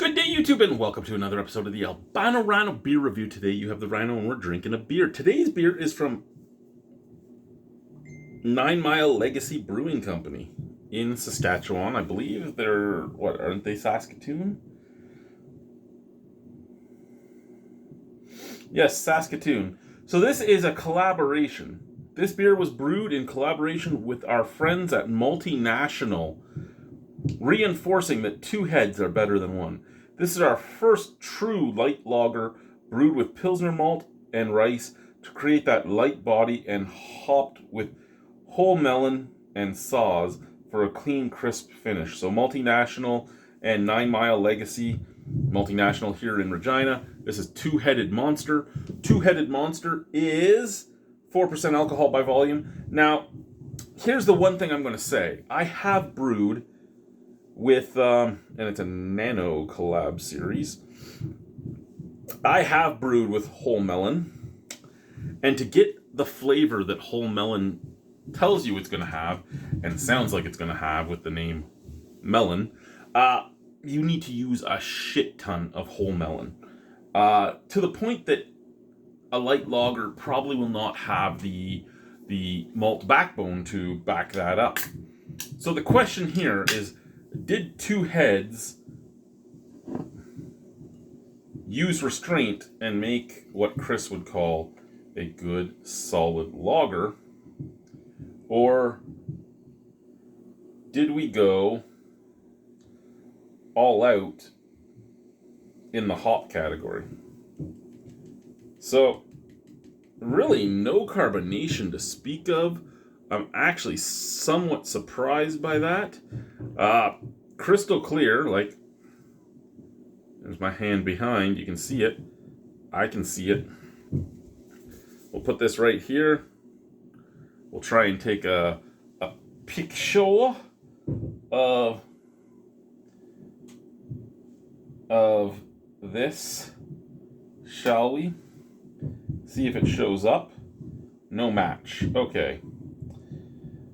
Good day, YouTube, and welcome to another episode of the Albino Rhino beer review. Today you have the Rhino and we're drinking a beer. Today's beer is from 9 Mile Legacy Brewing Company in Saskatchewan. I believe they're, aren't they Saskatoon? Yes, Saskatoon. So this is a collaboration. This beer was brewed in collaboration with our friends at Multinational, reinforcing that two heads are better than one. This is our first true light lager brewed with Pilsner malt and rice to create that light body and hopped with whole melon and saws for a clean, crisp finish. So Multinational and 9 Mile Legacy, Multinational here in Regina. This is Two-Headed Monster. Two-Headed Monster is 4% alcohol by volume. Now, here's the one thing I'm going to say. I have brewed with, and it's a nano collab series. I have brewed with whole melon, and to get the flavor that whole melon tells you it's going to have, and sounds like it's going to have with the name melon, you need to use a shit ton of whole melon. To the point that a light lager probably will not have the malt backbone to back that up. So the question here is, did Two Heads use restraint and make what Chris would call a good, solid lager? Or did we go all out in the hop category? So, really no carbonation to speak of. I'm actually somewhat surprised by that. Crystal clear, like, there's my hand behind, you can see it. I can see it. We'll put this right here. We'll try and take a picture of this, shall we? See if it shows up. No match. Okay.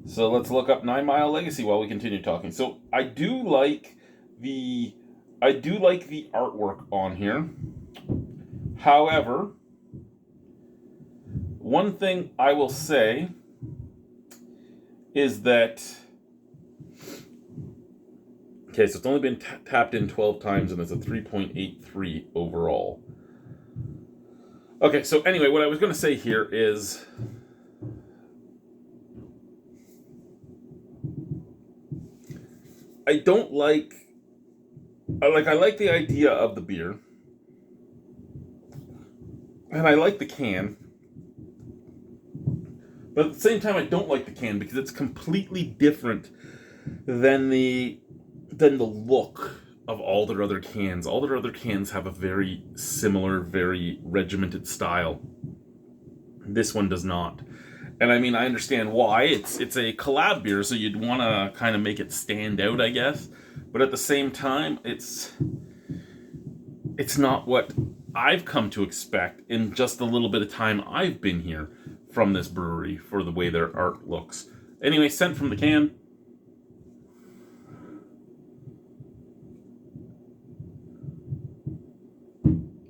So let's look up 9 Mile Legacy while we continue talking. So I do like the artwork on here. However, one thing I will say is that, okay, so it's only been tapped in 12 times and it's a 3.83 overall. Okay, so anyway, what I was going to say here is, I like the idea of the beer, and I like the can, but at the same time I don't like the can because it's completely different than the look of all their other cans. All their other cans have a very similar, very regimented style. This one does not. And I mean, I understand why. It's a collab beer, so you'd want to kind of make it stand out, I guess. But at the same time, it's not what I've come to expect in just the little bit of time I've been here from this brewery for the way their art looks. Anyway, sent from the can.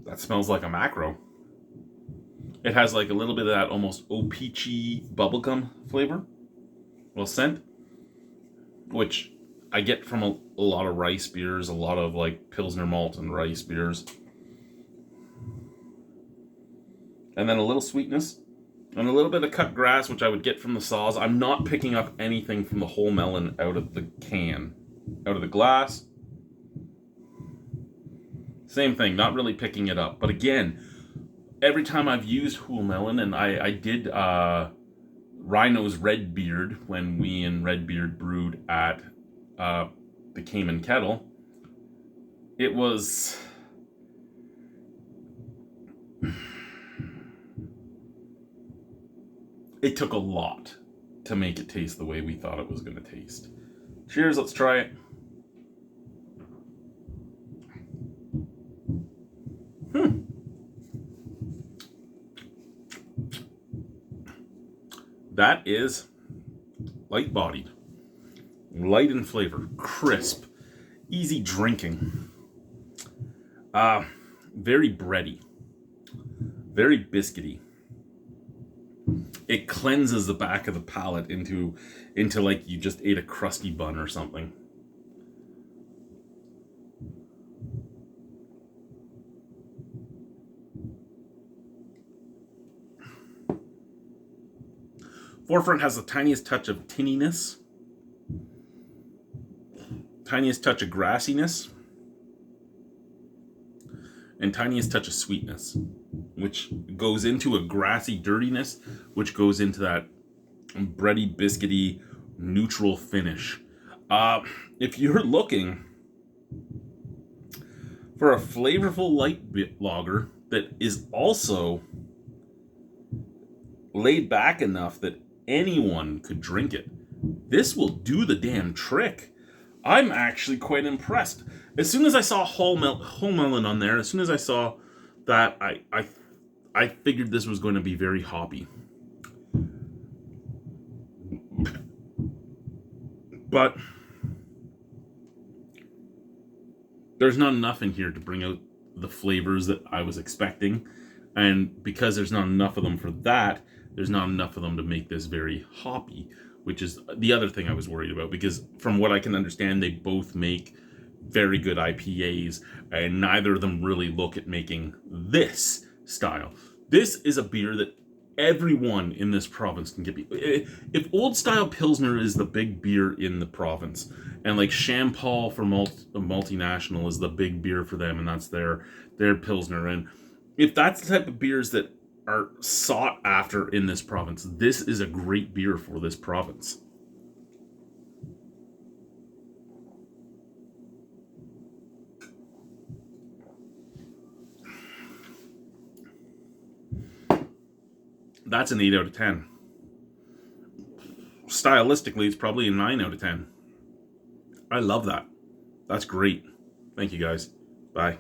That smells like a macro. It has like a little bit of that almost O-peachy bubblegum flavor. Well, scent, which I get from a lot of rice beers, a lot of like Pilsner malt and rice beers. And then a little sweetness and a little bit of cut grass, which I would get from the saws. I'm not picking up anything from the whole melon out of the can, out of the glass. Same thing, not really picking it up. But again, every time I've used whole melon, and I did Rhino's Redbeard when we in Redbeard brewed at the Cayman Kettle, it was... it took a lot to make it taste the way we thought it was going to taste. Cheers, let's try it. That is light-bodied, light in flavor, crisp, easy drinking. Very bready, very biscuity. It cleanses the back of the palate into like you just ate a crusty bun or something. Forefront has the tiniest touch of tinniness, tiniest touch of grassiness, and tiniest touch of sweetness, which goes into a grassy dirtiness, which goes into that bready, biscuity, neutral finish. If you're looking for a flavorful light lager that is also laid back enough that anyone could drink it, this will do the damn trick. I'm actually quite impressed. As soon as I saw whole melon on there, as soon as I saw that, I figured this was going to be very hoppy. But there's not enough in here to bring out the flavors that I was expecting. And because there's not enough of them for that, there's not enough of them to make this very hoppy, which is the other thing I was worried about. Because from what I can understand, they both make very good IPAs, and neither of them really look at making this style. This is a beer that everyone in this province can get. If old style Pilsner is the big beer in the province, and like Champagne for multinational is the big beer for them, and that's their Pilsner, and if that's the type of beers that are sought after in this province, this is a great beer for this province. That's an 8 out of 10. Stylistically, it's probably a 9 out of 10. I love that. That's great. Thank you, guys. Bye.